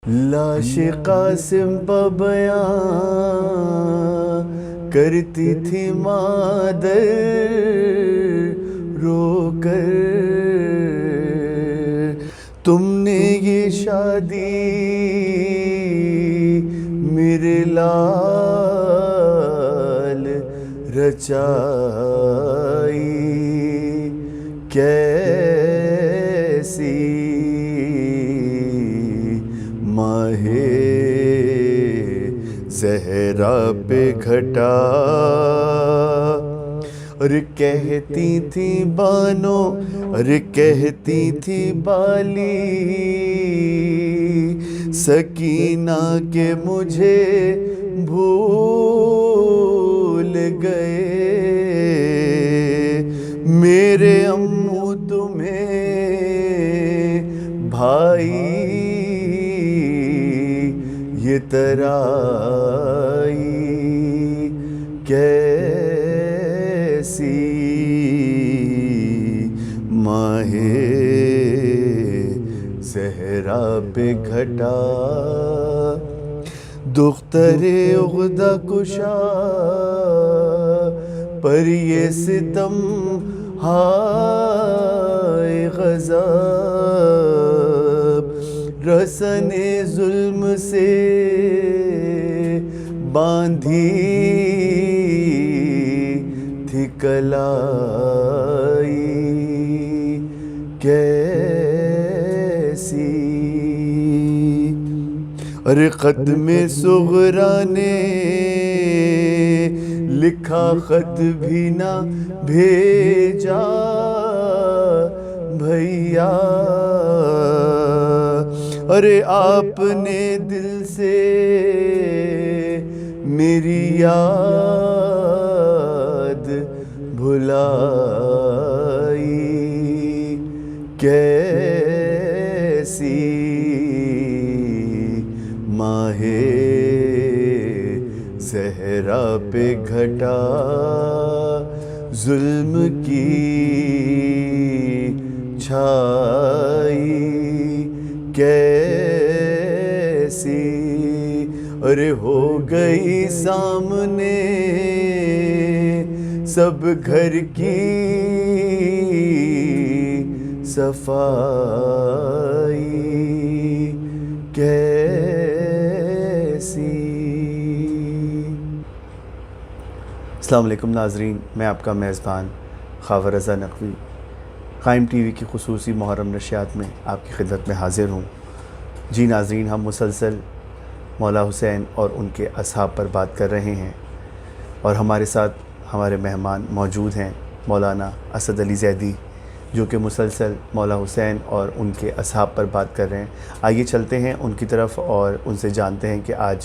لاش قاسم پہ بیان کرتی تھی مادر رو کر، تم نے یہ شادی میرے لال رچائی، کیسی ماہ زہرا پہ گھٹا، اور کہتی تھی بانو، اور کہتی تھی بالی سکینہ کہ مجھے بھول گئے، میرے امو تمہیں بھائی یہ ترائی، کیسی ماہ زہرا پہ گھٹا، دختر عقدہ کشا پر یہ ستم ہائے غضب، رسن ظلم سے باندھی تھی کلائی، کیسی اور خط میں صغرا نے لکھا خط بھی نہ بھیجا بھیا، ارے آپ نے دل سے میری یاد بھلائی، کیسی ماہ زہرا پہ گھٹا، ظلم کی چھائی، کیسی اور ہو گئی سامنے سب گھر کی صفائی، کیسی۔ السلام علیکم ناظرین، میں آپ کا میزبان خاور رضا نقوی قائم ٹی وی کی خصوصی محرم نشریات میں آپ کی خدمت میں حاضر ہوں۔ جی ناظرین، ہم مسلسل مولا حسین اور ان کے اصحاب پر بات کر رہے ہیں، اور ہمارے ساتھ ہمارے مہمان موجود ہیں مولانا اسد علی زیدی، جو کہ مسلسل مولا حسین اور ان کے اصحاب پر بات کر رہے ہیں۔ آئیے چلتے ہیں ان کی طرف اور ان سے جانتے ہیں کہ آج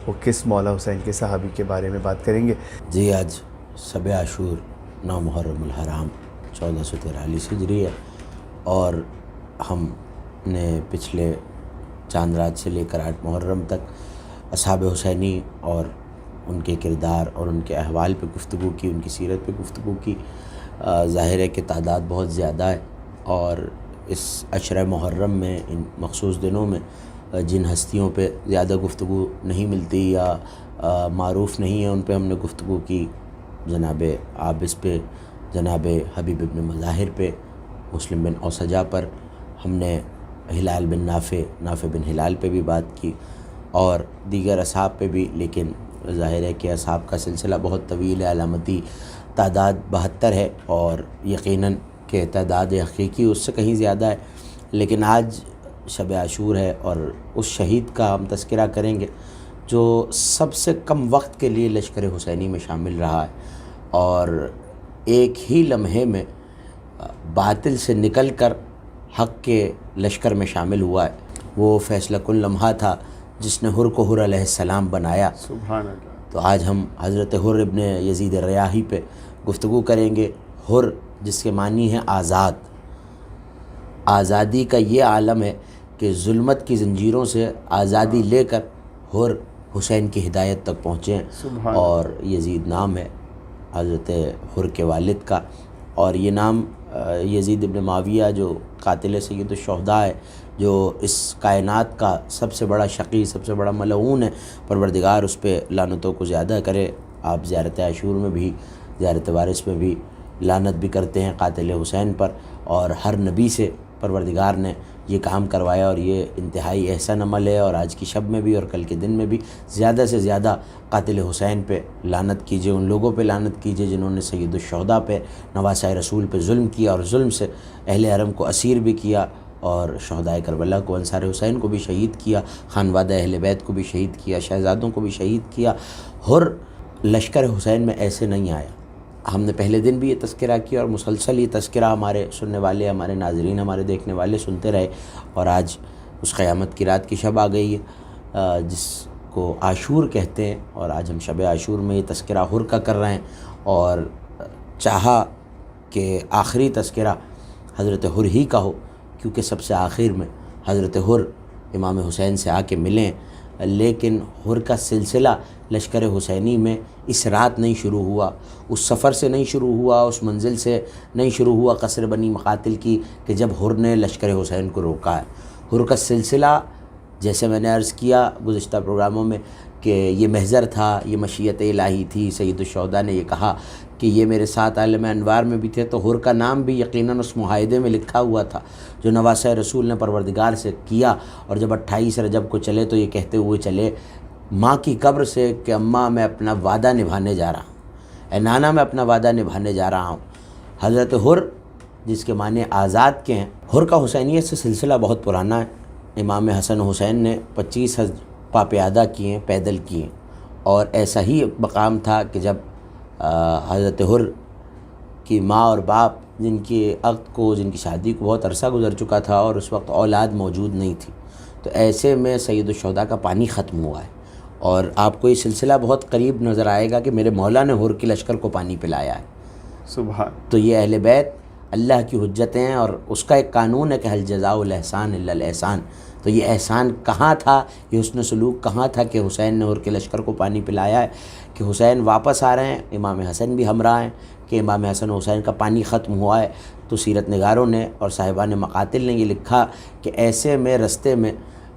وہ کس مولا حسین کے صحابی کے بارے میں بات کریں گے۔ جی، آج شب عاشور 9 محرم الحرام 1443 ہجری ہے، اور ہم نے پچھلے چاند رات سے لے کر 8 محرم تک اصحاب حسینی اور ان کے کردار اور ان کے احوال پہ گفتگو کی، ان کی سیرت پہ گفتگو کی۔ ظاہر ہے کہ تعداد بہت زیادہ ہے، اور اس عشرہ محرم میں ان مخصوص دنوں میں جن ہستیوں پہ زیادہ گفتگو نہیں ملتی یا معروف نہیں ہے، ان پہ ہم نے گفتگو کی۔ جناب عابس پہ، جناب حبیب ابن مظاہر پہ، مسلم بن اوسجہ پر، ہم نے ہلال بن نافع بن ہلال پہ بھی بات کی، اور دیگر اصحاب پہ بھی، لیکن ظاہر ہے کہ اصحاب کا سلسلہ بہت طویل ہے، علامتی تعداد 72 ہے، اور یقیناً کہ تعداد حقیقی اس سے کہیں زیادہ ہے، لیکن آج شب عاشور ہے اور اس شہید کا ہم تذکرہ کریں گے جو سب سے کم وقت کے لیے لشکر حسینی میں شامل رہا ہے، اور ایک ہی لمحے میں باطل سے نکل کر حق کے لشکر میں شامل ہوا ہے۔ وہ فیصلہ کن لمحہ تھا جس نے حر کو حر علیہ السلام بنایا۔ سبحان اللہ۔ تو آج ہم حضرت حر ابن یزید ریاحی پہ گفتگو کریں گے۔ حر جس کے معنی ہے آزاد، آزادی کا یہ عالم ہے کہ ظلمت کی زنجیروں سے آزادی لے کر حر حسین کی ہدایت تک پہنچے ہیں، اور یزید نام ہے حضرت حر کے والد کا، اور یہ نام یزید ابن معاویہ جو قاتل سید الشہداء ہے، جو اس کائنات کا سب سے بڑا شقی، سب سے بڑا ملعون ہے، پروردگار اس پہ لعنتوں کو زیادہ کرے۔ آپ زیارت عاشور میں بھی، زیارت وارث میں بھی لعنت بھی کرتے ہیں قاتل حسین پر، اور ہر نبی سے پروردگار نے یہ کام کروایا، اور یہ انتہائی احسن عمل ہے۔ اور آج کی شب میں بھی اور کل کے دن میں بھی زیادہ سے زیادہ قاتل حسین پہ لعنت کیجیے، ان لوگوں پہ لعنت کیجیے جنہوں نے سید الشہداء پہ، نواسۂ رسول پہ ظلم کیا، اور ظلم سے اہل حرم کو اسیر بھی کیا، اور شہدائے کربلا کو، انصار حسین کو بھی شہید کیا، خانوادہ اہل بیت کو بھی شہید کیا، شہزادوں کو بھی شہید کیا۔ ہر لشکر حسین میں ایسے نہیں آیا۔ ہم نے پہلے دن بھی یہ تذکرہ کیا، اور مسلسل یہ تذکرہ ہمارے سننے والے، ہمارے ناظرین، ہمارے دیکھنے والے سنتے رہے، اور آج اس قیامت کی رات کی شب آ گئی ہے جس کو عاشور کہتے ہیں، اور آج ہم شب عاشور میں یہ تذکرہ ہر کا کر رہے ہیں، اور چاہا کہ آخری تذکرہ حضرت ہر ہی کا ہو، کیونکہ سب سے آخر میں حضرت ہر امام حسین سے آ کے ملیں، لیکن ہر کا سلسلہ لشکر حسینی میں اس رات نہیں شروع ہوا، اس سفر سے نہیں شروع ہوا، اس منزل سے نہیں شروع ہوا قصر بنی مقاتل کی، کہ جب ہر نے لشکر حسین کو روکا ہے۔ ہر کا سلسلہ، جیسے میں نے عرض کیا گزشتہ پروگراموں میں، کہ یہ محضر تھا، یہ مشیت الہی تھی۔ سید الشہداء نے یہ کہا کہ یہ میرے ساتھ عالم انوار میں بھی تھے، تو ہر کا نام بھی یقیناً اس معاہدے میں لکھا ہوا تھا جو نواسۂ رسول نے پروردگار سے کیا، اور جب 28 رجب کو چلے تو یہ کہتے ہوئے چلے ماں کی قبر سے کہ اماں میں اپنا وعدہ نبھانے جا رہا ہوں، اے نانا میں اپنا وعدہ نبھانے جا رہا ہوں۔ حضرت ہر جس کے معنی آزاد کے ہیں، ہر کا حسینیت سے سلسلہ بہت پرانا ہے۔ امام حسن حسین نے 25 حج پا پیادہ کیے، پیدل کیے، اور ایسا ہی مقام تھا کہ جب حضرت ہر کی ماں اور باپ، جن کے عقد کو، جن کی شادی کو بہت عرصہ گزر چکا تھا، اور اس وقت اولاد موجود نہیں تھی، تو ایسے میں سید الشہداء کا پانی ختم ہوا ہے۔ اور آپ کو یہ سلسلہ بہت قریب نظر آئے گا کہ میرے مولا نے ہر کے لشکر کو پانی پلایا ہے۔ سبحان۔ تو یہ اہل بیت اللہ کی حجتیں ہیں، اور اس کا ایک قانون ہے کہ هل جزاء الاحسان الا الاحسان۔ تو یہ احسان کہاں تھا، یہ حسن سلوک کہاں تھا کہ حسین نے ہر کے لشکر کو پانی پلایا ہے، کہ حسین واپس آ رہے ہیں، امام حسن بھی ہمراہ ہیں، کہ امام حسن حسین کا پانی ختم ہوا ہے۔ تو سیرت نگاروں نے اور صاحبان مقاتل نے یہ لکھا کہ ایسے میں رستے میں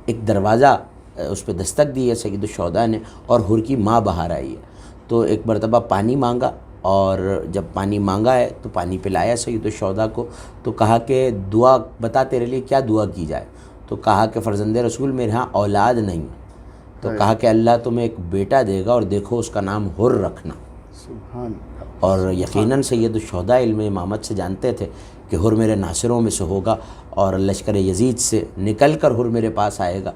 ایک دروازہ اس پہ دستک دی ہے سید الشہداء نے، اور ہر کی ماں باہر آئی ہے۔ تو ایک مرتبہ پانی مانگا، اور جب پانی مانگا ہے تو پانی پلایا سید الشہداء کو، تو کہا کہ دعا بتا تیرے لیے کیا دعا کی جائے، تو کہا کہ فرزند رسول میرے ہاں اولاد نہیں ہے، تو کہا کہ اللہ تمہیں ایک بیٹا دے گا، اور دیکھو اس کا نام ہر رکھنا۔ سبحان۔ اور یقیناً سید الشہداء علم امامت سے جانتے تھے کہ ہر میرے ناصروں میں سے ہوگا، اور لشکر یزید سے نکل کر ہر میرے پاس آئے گا۔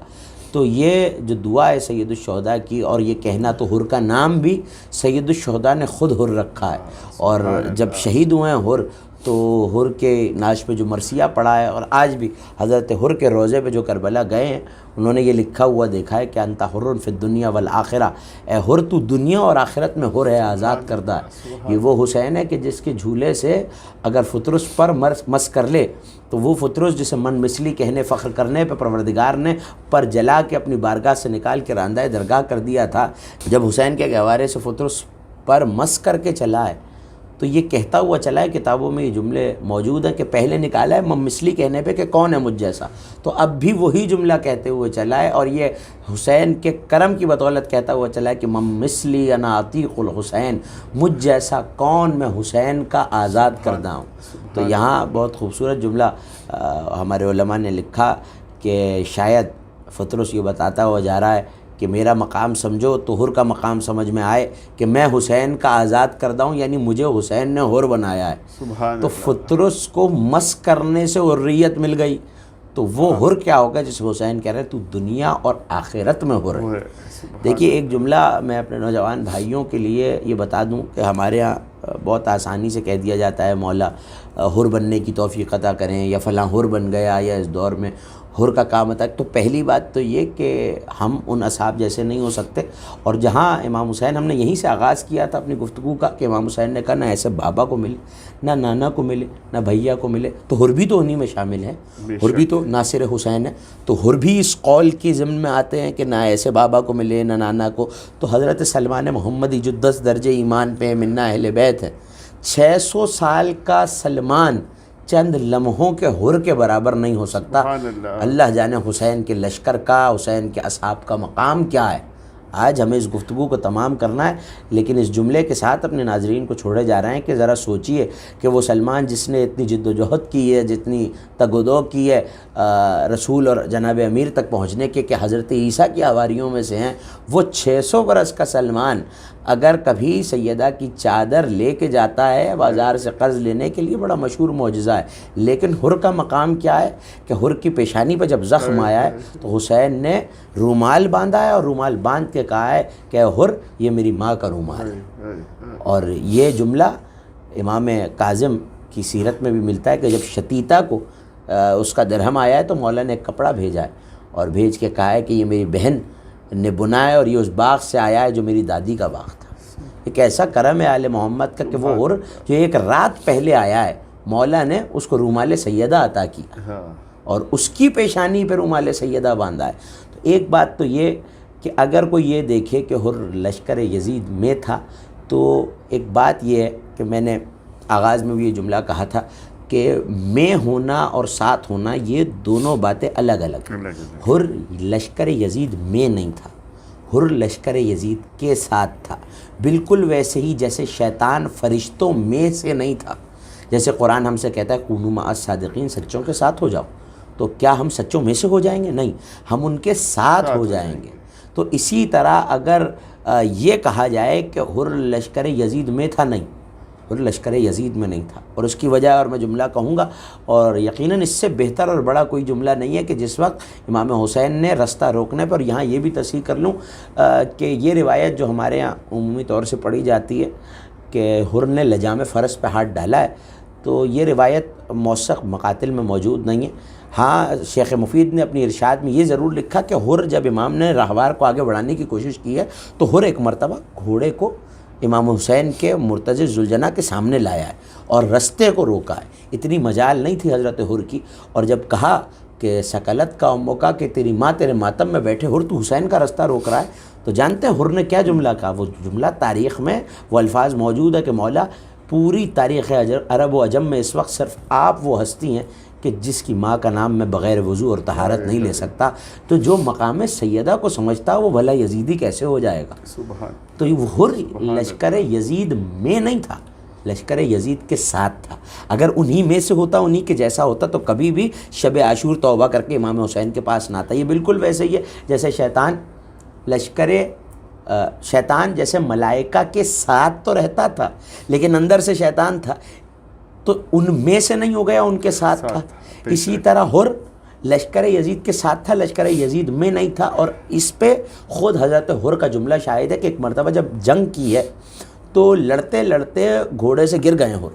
تو یہ جو دعا ہے سید الشہداء کی، اور یہ کہنا، تو ہر کا نام بھی سید الشہداء نے خود ہر رکھا ہے، اور جب شہید ہوئے ہیں ہر، تو ہر کے نعش پہ جو مرثیہ پڑھا ہے، اور آج بھی حضرت ہر کے روضے پہ جو کربلا گئے ہیں، انہوں نے یہ لکھا ہوا دیکھا ہے کہ انت حر فی الدنیا والآخرہ، اے ہر تو دنیا اور آخرت میں ہر ہے، آزاد کردہ ہے۔ یہ وہ حسین ہے کہ جس کے جھولے سے اگر فطرس پر مس کر لے، تو وہ فطرس جسے من مثلی کہنے، فخر کرنے پہ پروردگار نے پر جلا کے اپنی بارگاہ سے نکال کے راندہ درگاہ کر دیا تھا، جب حسین کے گہوارے سے فطرس پر مس کر کے چلا ہے، تو یہ کہتا ہوا چلا ہے، کتابوں میں یہ جملے موجود ہیں کہ پہلے نکالا ہے ممثلی کہنے پہ کہ کون ہے مجھ جیسا، تو اب بھی وہی جملہ کہتے ہوئے چلا ہے، اور یہ حسین کے کرم کی بدولت کہتا ہوا چلا ہے کہ ممثلی انا عتیق الحسین، مجھ جیسا کون، میں حسین کا آزاد کردہ ہوں۔ تو یہاں بہت خوبصورت جملہ ہمارے علماء نے لکھا کہ شاید فطرس یہ بتاتا ہوا جا رہا ہے کہ میرا مقام سمجھو تو ہر کا مقام سمجھ میں آئے کہ میں حسین کا آزاد کردہ ہوں، یعنی مجھے حسین نے ہر بنایا ہے۔ سبحان تو فطرس کو مس کرنے سے حریت مل گئی، تو وہ ہر کیا ہوگا جس حسین کہہ رہے تو دنیا اور آخرت میں ہر ہے۔ دیکھیے ایک جملہ میں اپنے نوجوان بھائیوں کے لیے یہ بتا دوں کہ ہمارے ہاں بہت آسانی سے کہہ دیا جاتا ہے مولا ہر بننے کی توفیق عطا کریں، یا فلاں ہر بن گیا، یا اس دور میں ہر کا کام ہوتا ہے۔ تو پہلی بات تو یہ کہ ہم ان اصحاب جیسے نہیں ہو سکتے، اور جہاں امام حسین، ہم نے یہیں سے آغاز کیا تھا اپنی گفتگو کا کہ امام حسین نے کہا نہ ایسے بابا کو ملے، نہ نانا کو ملے، نہ بھیا کو ملے، تو ہر بھی تو انہی میں شامل ہے، ہر بھی تو ناصر حسین ہے، تو ہر بھی اس قول کی ضمن میں آتے ہیں کہ نہ ایسے بابا کو ملے نہ نانا کو۔ تو حضرت سلمان محمدی جو 10 درجے ایمان پہ منا اہل بیت ہے، 600 سال کا سلمان چند لمحوں کے حر کے برابر نہیں ہو سکتا۔ اللہ جانے حسین کے لشکر کا، حسین کے اصحاب کا مقام کیا ہے۔ آج ہمیں اس گفتگو کو تمام کرنا ہے، لیکن اس جملے کے ساتھ اپنے ناظرین کو چھوڑے جا رہے ہیں کہ ذرا سوچئے کہ وہ سلمان جس نے اتنی جد و جہد کی ہے، جتنی تگ و دو کی ہے رسول اور جناب امیر تک پہنچنے کے، کہ حضرت عیسیٰ کی حواریوں میں سے ہیں، وہ 600 برس کا سلمان اگر کبھی سیدہ کی چادر لے کے جاتا ہے بازار سے قرض لینے کے لیے، بڑا مشہور معجزہ ہے، لیکن حر کا مقام کیا ہے کہ حر کی پیشانی پہ جب زخم آیا ہے تو حسین نے رومال باندھا ہے، اور رومال باندھ کے کہا ہے کہ حر یہ میری ماں کا رومال ہے۔ اور یہ جملہ امام کاظم کی سیرت میں بھی ملتا ہے کہ جب شتیتا کو اس کا درہم آیا ہے تو مولا نے ایک کپڑا بھیجا ہے اور بھیج کے کہا ہے کہ یہ میری بہن نے بنا ہے اور یہ اس باغ سے آیا ہے جو میری دادی کا باغ تھا۔ ایک ایسا کرم ہے آل محمد کا کہ وہ حر جو ایک رات پہلے آیا ہے، مولا نے اس کو رومال سیدہ عطا کیا اور اس کی پیشانی پہ رومال سیدہ باندھا ہے۔ تو ایک بات تو یہ کہ اگر کوئی یہ دیکھے کہ حر لشکر یزید میں تھا، تو ایک بات یہ ہے کہ میں نے آغاز میں بھی یہ جملہ کہا تھا کہ میں ہونا اور ساتھ ہونا یہ دونوں باتیں الگ الگ ہیں۔ حر لشکر یزید میں نہیں تھا، حر لشکر یزید کے ساتھ تھا، بالکل ویسے ہی جیسے شیطان فرشتوں میں سے نہیں تھا۔ جیسے قرآن ہم سے کہتا ہے کونوا مع الصادقین، سچوں کے ساتھ ہو جاؤ، تو کیا ہم سچوں میں سے ہو جائیں گے؟ نہیں، ہم ان کے ساتھ ہو جائیں گے۔ تو اسی طرح اگر یہ کہا جائے کہ حر لشکر یزید میں تھا، نہیں، حر لشکر یزید میں نہیں تھا، اور اس کی وجہ اور میں جملہ کہوں گا، اور یقیناً اس سے بہتر اور بڑا کوئی جملہ نہیں ہے کہ جس وقت امام حسین نے رستہ روکنے پر، یہاں یہ بھی تصحیح کر لوں کہ یہ روایت جو ہمارے یہاں عمومی طور سے پڑھی جاتی ہے کہ حر نے لجام فرس پہ ہاتھ ڈالا ہے، تو یہ روایت موثق مقاتل میں موجود نہیں ہے۔ ہاں، شیخ مفید نے اپنی ارشاد میں یہ ضرور لکھا کہ حر جب امام نے راہوار کو آگے بڑھانے کی کوشش کی ہے تو حر ایک مرتبہ گھوڑے کو امام حسین کے مرتضی ذوالجناح کے سامنے لایا ہے اور رستے کو روکا ہے۔ اتنی مجال نہیں تھی حضرت حر کی، اور جب کہا کہ سکلت کا امو کا، کہ تیری ماں تیرے ماتم میں بیٹھے، حر تو حسین کا رستہ روک رہا ہے، تو جانتے ہیں حر نے کیا جملہ کہا؟ وہ جملہ تاریخ میں وہ الفاظ موجود ہے کہ مولا پوری تاریخ عرب و عجم میں اس وقت صرف آپ وہ ہستی ہیں کہ جس کی ماں کا نام میں بغیر وضو اور طہارت نہیں لے سکتا، تو جو مقام سیدہ کو سمجھتا وہ بھلا یزیدی کیسے ہو جائے گا؟ تو وہ حر لشکر یزید میں نہیں تھا، لشکر یزید کے ساتھ تھا۔ اگر انہی میں سے ہوتا، انہی کے جیسا ہوتا، تو کبھی بھی شب عاشور توبہ کر کے امام حسین کے پاس نہ آتا۔ یہ بالکل ویسے ہی ہے جیسے شیطان جیسے ملائکہ کے ساتھ تو رہتا تھا، لیکن اندر سے شیطان تھا، تو ان میں سے نہیں ہو گیا، ان کے ساتھ تھا۔ اسی طرح حر لشکر یزید کے ساتھ تھا، لشکر یزید میں نہیں تھا۔ اور اس پہ خود حضرت حر کا جملہ شاہد ہے کہ ایک مرتبہ جب جنگ کی ہے تو لڑتے لڑتے گھوڑے سے گر گئے حر،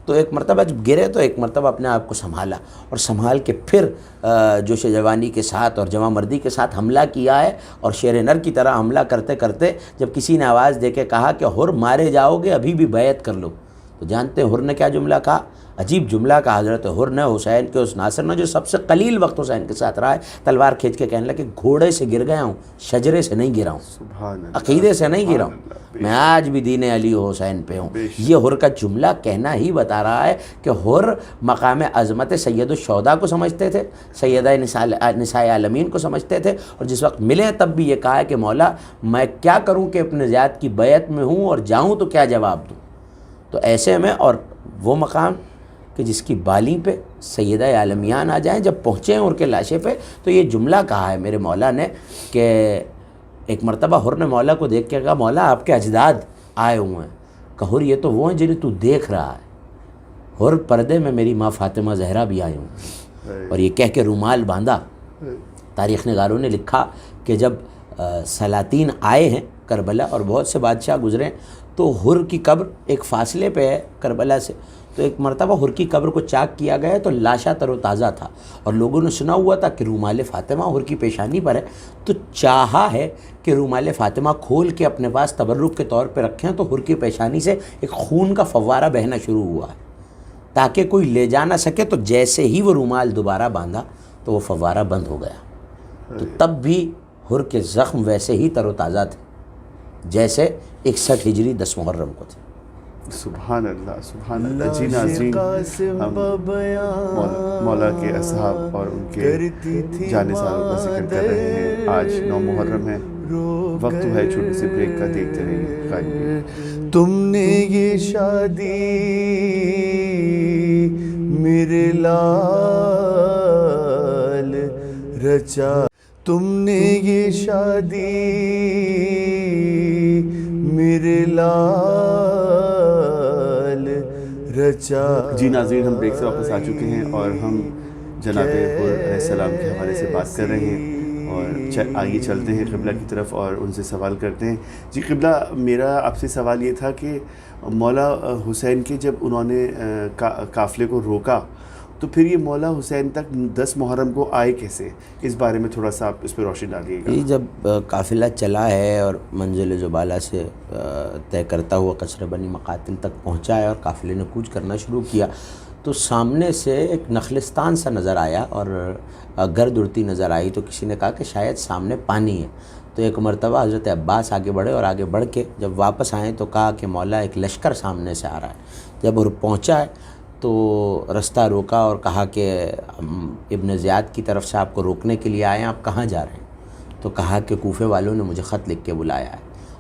تو ایک مرتبہ جب گرے تو ایک مرتبہ اپنے آپ کو سنبھالا اور سنبھال کے پھر جوش جوانی کے ساتھ اور جواں مردی کے ساتھ حملہ کیا ہے، اور شیر نر کی طرح حملہ کرتے کرتے جب کسی نے آواز دے کے کہا کہ حر مارے جاؤ گے، ابھی بھی بیعت کر لو، تو جانتے ہیں حر نے کیا جملہ کہا؟ عجیب جملہ کہا حضرت حر نے حسین کے اس ناصر نے جو سب سے قلیل وقت حسین کے ساتھ رہا ہے، تلوار کھینچ کے کہنے لگا کہ گھوڑے سے گر گیا ہوں، شجرے سے نہیں گرا ہوں، عقیدے سے نہیں گرا ہوں، میں آج بھی دین علی و حسین پہ ہوں۔ یہ حر کا جملہ کہنا ہی بتا رہا ہے کہ حر مقام عظمت سید الشہداء کو سمجھتے تھے، سیدہ نساء عالمین کو سمجھتے تھے، اور جس وقت ملے تب بھی یہ کہا ہے کہ مولا میں کیا کروں کہ اپنے ذات کی بیعت میں ہوں اور جاؤں تو کیا جواب دوں؟ تو ایسے میں، اور وہ مقام کہ جس کی بالی پہ سیدہ عالمیان آ جائیں، جب پہنچے ہیں ان کے لاشے پہ، تو یہ جملہ کہا ہے میرے مولا نے کہ ایک مرتبہ حر نے مولا کو دیکھ کے کہا مولا آپ کے اجداد آئے ہوئے ہیں، کہ حر یہ تو وہ ہیں جنہیں تو دیکھ رہا ہے، حر پردے میں میری ماں فاطمہ زہرا بھی آئے ہوئے، اور یہ کہہ کے رومال باندھا۔ تاریخ نگاروں نے لکھا کہ جب سلاطین آئے ہیں کربلا اور بہت سے بادشاہ گزرے، تو حر کی قبر ایک فاصلے پہ ہے کربلا سے، تو ایک مرتبہ حر کی قبر کو چاک کیا گیا تو لاشا تر و تازہ تھا، اور لوگوں نے سنا ہوا تھا کہ رومال فاطمہ حر کی پیشانی پر ہے، تو چاہا ہے کہ رومال فاطمہ کھول کے اپنے پاس تبرک کے طور پہ رکھیں، تو حر کی پیشانی سے ایک خون کا فوارہ بہنا شروع ہوا ہے تاکہ کوئی لے جا نہ سکے، تو جیسے ہی وہ رومال دوبارہ باندھا تو وہ فوارہ بند ہو گیا۔ تو تب بھی حر کے زخم ویسے ہی تر و تازہ تھے جیسے 61 ہجری 10 محرم کو تھے۔ سبحان اللہ سبحان اللہ. جی ناظرین، ہم مولا کے اصحاب اور ان کے جانثاروں کا ذکر کر رہے ہیں. آج 9 محرم ہے. وقت ہے چھوٹے سے بریک کا، دیکھتے رہیے. تم نے یہ شادی میرے لال رچا، تم نے یہ شادی میرے لال رچا. جی ناظرین، ہم بریک سے واپس آ چکے ہیں اور ہم جناب حور علیہ السلام کے حوالے سے بات کر رہے ہیں. اور آئیے چلتے ہیں قبلہ کی طرف اور ان سے سوال کرتے ہیں. جی قبلہ، میرا آپ سے سوال یہ تھا کہ مولا حسین کے جب انہوں نے قافلے کو روکا تو پھر یہ مولا حسین تک 10 محرم کو آئے کیسے؟ اس بارے میں تھوڑا سا آپ اس پہ روشنی ڈالیے گا. یہ جب قافلہ چلا ہے اور منزل زبالہ سے طے کرتا ہوا قصر بنی مقاتل تک پہنچا ہے اور قافلے نے کوچ کرنا شروع کیا تو سامنے سے ایک نخلستان سا نظر آیا اور گرد اڑتی نظر آئی. تو کسی نے کہا کہ شاید سامنے پانی ہے. تو ایک مرتبہ حضرت عباس آگے بڑھے اور آگے بڑھ کے جب واپس آئیں تو کہا کہ مولا ایک لشکر سامنے سے آ رہا ہے. جب وہ پہنچا ہے تو رستہ روکا اور کہا کہ ابن زیاد کی طرف سے آپ کو روکنے کے لیے آئے ہیں، آپ کہاں جا رہے ہیں؟ تو کہا کہ کوفے والوں نے مجھے خط لکھ کے بلایا ہے.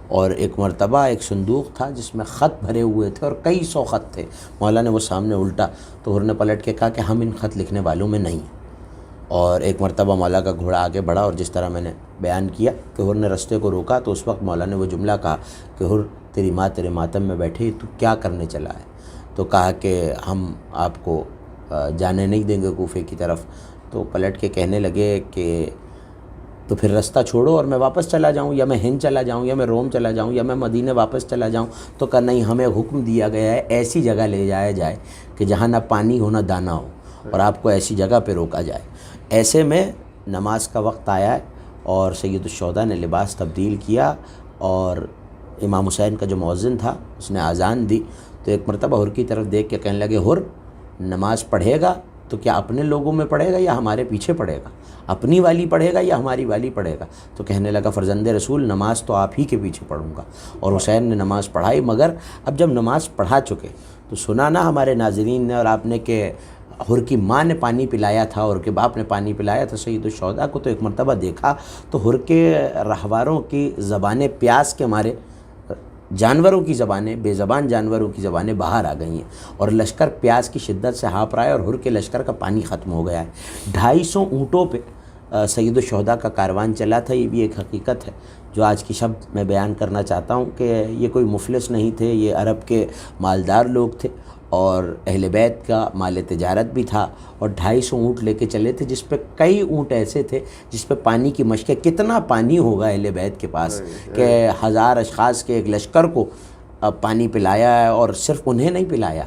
اور ایک مرتبہ ایک صندوق تھا جس میں خط بھرے ہوئے تھے اور کئی 100 خط تھے. مولا نے وہ سامنے الٹا تو حر نے پلٹ کے کہا کہ ہم ان خط لکھنے والوں میں نہیں. اور ایک مرتبہ مولا کا گھوڑا آگے بڑھا اور جس طرح میں نے بیان کیا کہ حر نے رستے کو روکا تو اس وقت مولا نے وہ جملہ کہا کہ حر تیری ماں تیرے ماتم میں بیٹھی، تو کیا کرنے چلا ہے؟ تو کہا کہ ہم آپ کو جانے نہیں دیں گے کوفے کی طرف. تو پلٹ کے کہنے لگے کہ تو پھر رستہ چھوڑو اور میں واپس چلا جاؤں، یا میں ہند چلا جاؤں، یا میں روم چلا جاؤں، یا میں مدینے واپس چلا جاؤں. تو کہا نہیں، ہمیں حکم دیا گیا ہے ایسی جگہ لے جایا جائے کہ جہاں نہ پانی ہو نہ دانہ ہو، اور آپ کو ایسی جگہ پہ روکا جائے. ایسے میں نماز کا وقت آیا ہے اور سید الشہداء نے لباس تبدیل کیا اور امام حسین کا جو مؤذن تھا اس نے اذان دی. تو ایک مرتبہ حر کی طرف دیکھ کے کہنے لگے، حر نماز پڑھے گا تو کیا اپنے لوگوں میں پڑھے گا یا ہمارے پیچھے پڑھے گا؟ اپنی والی پڑھے گا یا ہماری والی پڑھے گا؟ تو کہنے لگا، فرزند رسول نماز تو آپ ہی کے پیچھے پڑھوں گا. اور حسین نے نماز پڑھائی. مگر اب جب نماز پڑھا چکے تو سنا نا ہمارے ناظرین نے اور آپ نے کہ حر کی ماں نے پانی پلایا تھا اور کے باپ نے پانی پلایا تھا سید الشہداء کو. تو ایک مرتبہ دیکھا تو حر کے رہواروں کی زبانیں پیاس کے مارے، جانوروں کی زبانیں، بے زبان جانوروں کی زبانیں باہر آ گئی ہیں اور لشکر پیاس کی شدت سے ہانپ رہا ہے اور حر کے لشکر کا پانی ختم ہو گیا ہے. 250 اونٹوں پہ سید الشہداء کا کاروان چلا تھا. یہ بھی ایک حقیقت ہے جو آج کی شب میں بیان کرنا چاہتا ہوں کہ یہ کوئی مفلس نہیں تھے، یہ عرب کے مالدار لوگ تھے اور اہل بیت کا مال تجارت بھی تھا. اور 250 اونٹ لے کے چلے تھے جس پہ کئی اونٹ ایسے تھے جس پہ پانی کی مشقیں. کتنا پانی ہوگا اہل بیت کے پاس کہ 1000 اشخاص کے ایک لشکر کو پانی پلایا ہے، اور صرف انہیں نہیں پلایا،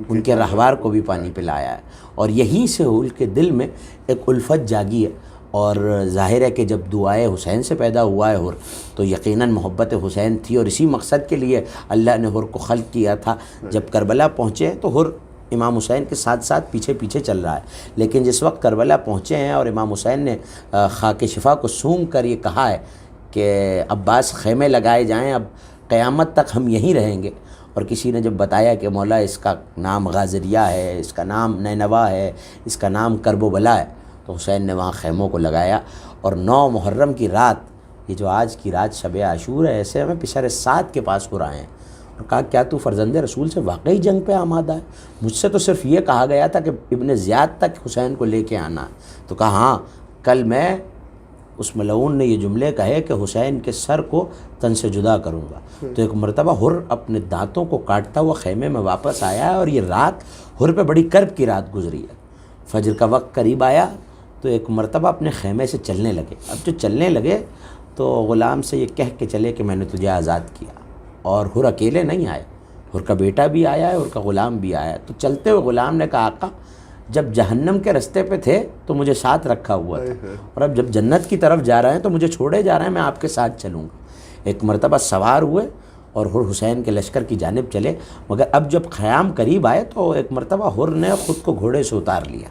ان کے رہوار کو بھی پانی پلایا ہے. اور یہیں سے ان کے دل میں ایک الفت جاگی ہے. اور ظاہر ہے کہ جب دعائے حسین سے پیدا ہوا ہے حر تو یقیناً محبت حسین تھی اور اسی مقصد کے لیے اللہ نے حر کو خلق کیا تھا. جب کربلا پہنچے تو حر امام حسین کے ساتھ ساتھ پیچھے پیچھے چل رہا ہے. لیکن جس وقت کربلا پہنچے ہیں اور امام حسین نے خاک شفا کو سونگھ کر یہ کہا ہے کہ عباس خیمے لگائے جائیں، اب قیامت تک ہم یہیں رہیں گے. اور کسی نے جب بتایا کہ مولا اس کا نام غازریہ ہے، اس کا نام نینوا ہے، اس کا نام کرب و بلا ہے، تو حسین نے وہاں خیموں کو لگایا. اور 9 محرم کی رات، یہ جو آج کی رات شب عاشور ہے، ایسے ہمیں پشر سات کے پاس ہو رہے ہیں اور کہا کیا تو فرزند رسول سے واقعی جنگ پہ آمادہ ہے؟ مجھ سے تو صرف یہ کہا گیا تھا کہ ابن زیاد تک حسین کو لے کے آنا ہے. تو کہا ہاں، کل میں اس ملعون نے یہ جملے کہے کہ حسین کے سر کو تن سے جدا کروں گا. تو ایک مرتبہ حر اپنے دانتوں کو کاٹتا ہوا خیمے میں واپس آیا ہے اور یہ رات حر پہ بڑی کرب کی رات گزری ہے. فجر کا وقت قریب آیا تو ایک مرتبہ اپنے خیمے سے چلنے لگے. اب جو چلنے لگے تو غلام سے یہ کہہ کے چلے کہ میں نے تجھے آزاد کیا. اور حر اکیلے نہیں آئے، حر کا بیٹا بھی آیا ہے، حر کا غلام بھی آیا ہے. تو چلتے ہوئے غلام نے کہا آقا جب جہنم کے رستے پہ تھے تو مجھے ساتھ رکھا ہوا تھا، اور اب جب جنت کی طرف جا رہے ہیں تو مجھے چھوڑے جا رہے ہیں، میں آپ کے ساتھ چلوں گا. ایک مرتبہ سوار ہوئے اور حر حسین کے لشکر کی جانب چلے. مگر اب جب خیام قریب آئے تو ایک مرتبہ حر نے خود کو گھوڑے سے اتار لیا،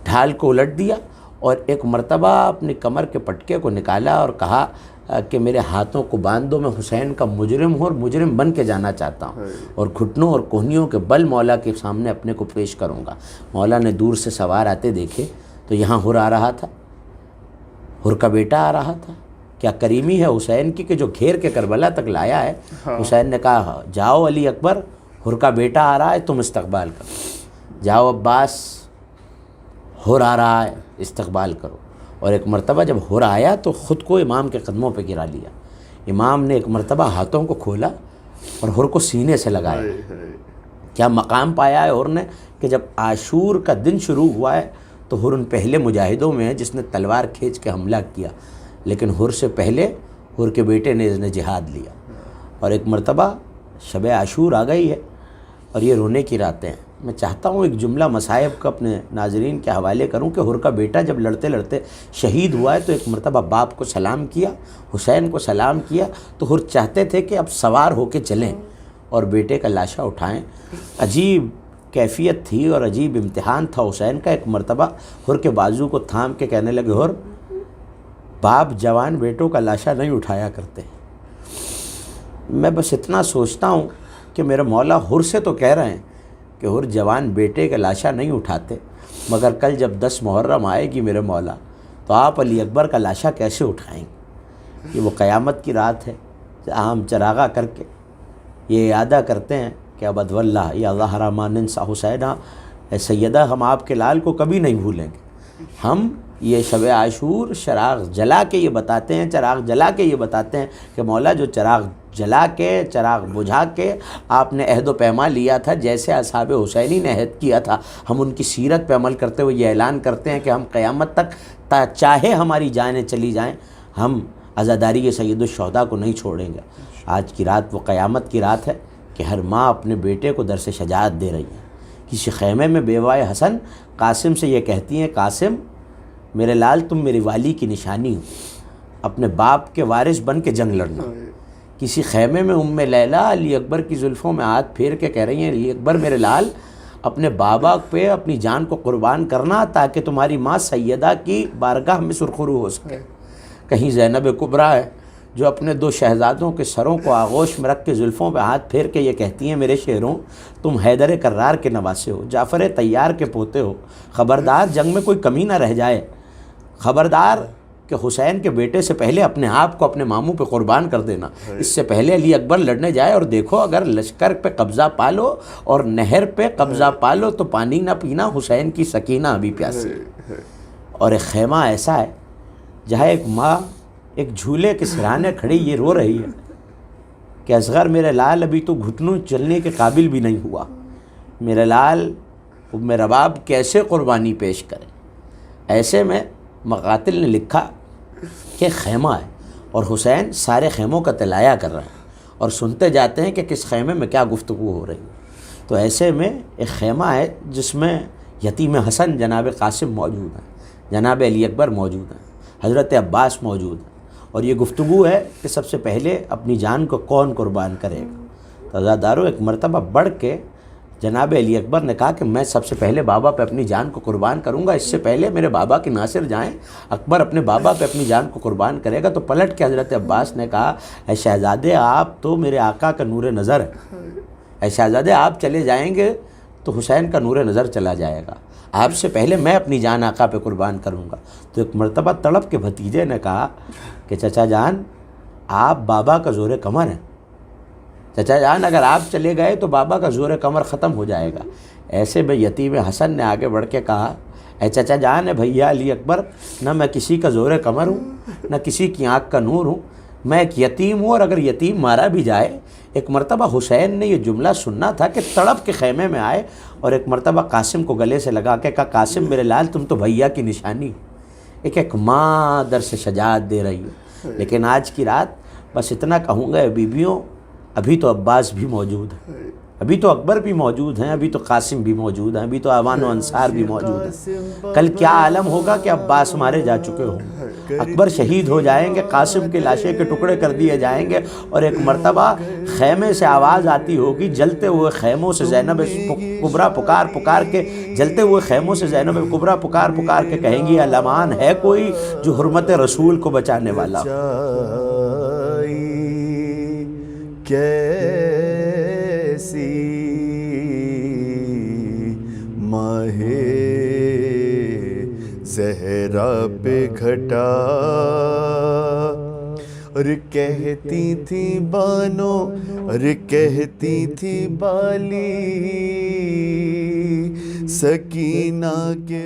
ڈھال کو الٹ دیا اور ایک مرتبہ اپنی کمر کے پٹکے کو نکالا اور کہا کہ میرے ہاتھوں کو باندھ دو، میں حسین کا مجرم ہوں اور مجرم بن کے جانا چاہتا ہوں، اور گھٹنوں اور کوہنیوں کے بل مولا کے سامنے اپنے کو پیش کروں گا۔ مولا نے دور سے سوار آتے دیکھے تو یہاں ہر آ رہا تھا، ہر کا بیٹا آ رہا تھا۔ کیا کریمی ہے حسین کی کہ جو گھیر کے کربلا تک لایا ہے۔ حسین نے کہا جاؤ علی اکبر، ہر کا بیٹا آ رہا ہے، تم استقبال کرو۔ جاؤ عباس، ہر آ رہا ہے، استقبال کرو۔ اور ایک مرتبہ جب ہر آیا تو خود کو امام کے قدموں پہ گرا لیا۔ امام نے ایک مرتبہ ہاتھوں کو کھولا اور ہر کو سینے سے لگایا۔ کیا مقام پایا ہے ہر نے کہ جب عاشور کا دن شروع ہوا ہے تو ہر ان پہلے مجاہدوں میں ہے جس نے تلوار کھینچ کے حملہ کیا، لیکن ہر سے پہلے ہر کے بیٹے نے اس نے جہاد لیا۔ اور ایک مرتبہ شب عاشور آ گئی ہے اور یہ رونے کی راتیں ہیں۔ میں چاہتا ہوں ایک جملہ مصائب کا اپنے ناظرین کے حوالے کروں کہ ہر کا بیٹا جب لڑتے لڑتے شہید ہوا ہے تو ایک مرتبہ باپ کو سلام کیا، حسین کو سلام کیا، تو ہر چاہتے تھے کہ اب سوار ہو کے چلیں اور بیٹے کا لاشا اٹھائیں۔ عجیب کیفیت تھی اور عجیب امتحان تھا حسین کا۔ ایک مرتبہ ہر کے بازو کو تھام کے کہنے لگے ہر، باپ جوان بیٹوں کا لاشا نہیں اٹھایا کرتے۔ میں بس اتنا سوچتا ہوں کہ میرے مولا ہر سے تو کہہ رہے ہیں کہ ہر جوان بیٹے کا لاشا نہیں اٹھاتے، مگر کل جب 10 محرم آئے گی میرے مولا تو آپ علی اکبر کا لاشا کیسے اٹھائیں گے؟ یہ وہ قیامت کی رات ہے جہاں ہم چراغا کر کے یہ اعادہ کرتے ہیں کہ ابد واللہ یا ظہر ما ننسى حسینہ، اے سیدہ ہم آپ کے لال کو کبھی نہیں بھولیں گے۔ ہم یہ شب عاشور چراغ جلا کے یہ بتاتے ہیں، چراغ جلا کے یہ بتاتے ہیں کہ مولا جو چراغ جلا کے، چراغ بجھا کے آپ نے عہد و پیما لیا تھا، جیسے اصحاب حسینی نے عہد کیا تھا، ہم ان کی سیرت پہ عمل کرتے ہوئے یہ اعلان کرتے ہیں کہ ہم قیامت تک چاہے ہماری جانیں چلی جائیں، ہم عزاداری سید الشہداء کو نہیں چھوڑیں گے۔ آج کی رات وہ قیامت کی رات ہے کہ ہر ماں اپنے بیٹے کو درس شجاعت دے رہی ہے۔ کسی خیمے میں بیوائے حسن قاسم سے یہ کہتی ہیں، قاسم میرے لال تم میری والی کی نشانی ہو، اپنے باپ کے وارث بن کے جنگ لڑنا۔ کسی خیمے میں ام لیلا علی اکبر کی زلفوں میں ہاتھ پھیر کے کہہ رہی ہیں، علی اکبر میرے لال اپنے بابا پہ اپنی جان کو قربان کرنا تاکہ تمہاری ماں سیدہ کی بارگاہ میں سرخرو ہو سکے۔ کہیں زینب کبریٰ ہے جو اپنے 2 شہزادوں کے سروں کو آغوش میں رکھ کے زلفوں پہ ہاتھ پھیر کے یہ کہتی ہیں، میرے شہروں تم حیدر کرار کے نواسے ہو، جعفر طیار کے پوتے ہو، خبردار جنگ میں کوئی کمی نہ رہ جائے، خبردار کہ حسین کے بیٹے سے پہلے اپنے آپ کو اپنے ماموں پہ قربان کر دینا، اس سے پہلے علی اکبر لڑنے جائے اور دیکھو اگر لشکر پہ قبضہ پالو اور نہر پہ قبضہ پالو تو پانی نہ پینا، حسین کی سکینہ ابھی پیاسی۔ اور ایک خیمہ ایسا ہے جہاں ایک ماں ایک جھولے کے سرانے کھڑی یہ رو رہی ہے کہ اصغر میرے لال ابھی تو گھٹنوں چلنے کے قابل بھی نہیں ہوا، میرے لال میرا باپ کیسے قربانی پیش کرے۔ ایسے میں مقاتل نے لکھا کہ خیمہ ہے اور حسین سارے خیموں کا تلایا کر رہے ہیں اور سنتے جاتے ہیں کہ کس خیمے میں کیا گفتگو ہو رہی ہے۔ تو ایسے میں ایک خیمہ ہے جس میں یتیم حسن جناب قاسم موجود ہیں، جناب علی اکبر موجود ہیں، حضرت عباس موجود ہیں، اور یہ گفتگو ہے کہ سب سے پہلے اپنی جان کو کون قربان کرے گا۔ تو عزادارو ایک مرتبہ بڑھ کے جناب علی اکبر نے کہا کہ میں سب سے پہلے بابا پہ اپنی جان کو قربان کروں گا، اس سے پہلے میرے بابا کے ناصر جائیں۔ اکبر اپنے بابا پہ اپنی جان کو قربان کرے گا تو پلٹ کے حضرت عباس نے کہا، اے شہزادے آپ تو میرے آقا کا نور نظر ہے، اے شہزادے آپ چلے جائیں گے تو حسین کا نور نظر چلا جائے گا، آپ سے پہلے میں اپنی جان آقا پہ قربان کروں گا۔ تو ایک مرتبہ تڑپ کے بھتیجے نے کہا کہ چچا جان آپ بابا کا زور کمر ہیں، چچا جان اگر آپ چلے گئے تو بابا کا زور کمر ختم ہو جائے گا۔ ایسے میں یتیم حسن نے آگے بڑھ کے کہا، اے چچا جان اے بھیا علی اکبر، نہ میں کسی کا زور کمر ہوں نہ کسی کی آنکھ کا نور ہوں، میں ایک یتیم ہوں، اور اگر یتیم مارا بھی جائے۔ ایک مرتبہ حسین نے یہ جملہ سننا تھا کہ تڑپ کے خیمے میں آئے اور ایک مرتبہ قاسم کو گلے سے لگا کے کہا، قاسم میرے لال تم تو بھیا کی نشانی ہو۔ ایک ماں درس شجاعت دے رہی ہے۔ لیکن آج کی رات بس اتنا کہوں گا، بیویوں ابھی تو عباس بھی موجود ہے، ابھی تو اکبر بھی موجود ہیں، ابھی تو قاسم بھی موجود ہیں، ابھی تو اوان و انصار بھی موجود ہیں. کل کیا عالم ہوگا کہ عباس مارے جا چکے ہوں، اکبر شہید ہو جائیں گے، قاسم کے لاشیں کے ٹکڑے کر دیے جائیں گے، اور ایک مرتبہ خیمے سے آواز آتی ہوگی، جلتے ہوئے خیموں سے زینب کبریٰ پکار پکار کے، جلتے ہوئے خیموں سے زینب کبریٰ پکار پکار کے کہیں گی الامان ہے کوئی جو حرمت رسول کو بچانے والا ہو. کیسی ماہ زہرا پہ گھٹا، اور کہتی تھی بانو، اور کہتی تھی بالی سکینہ کے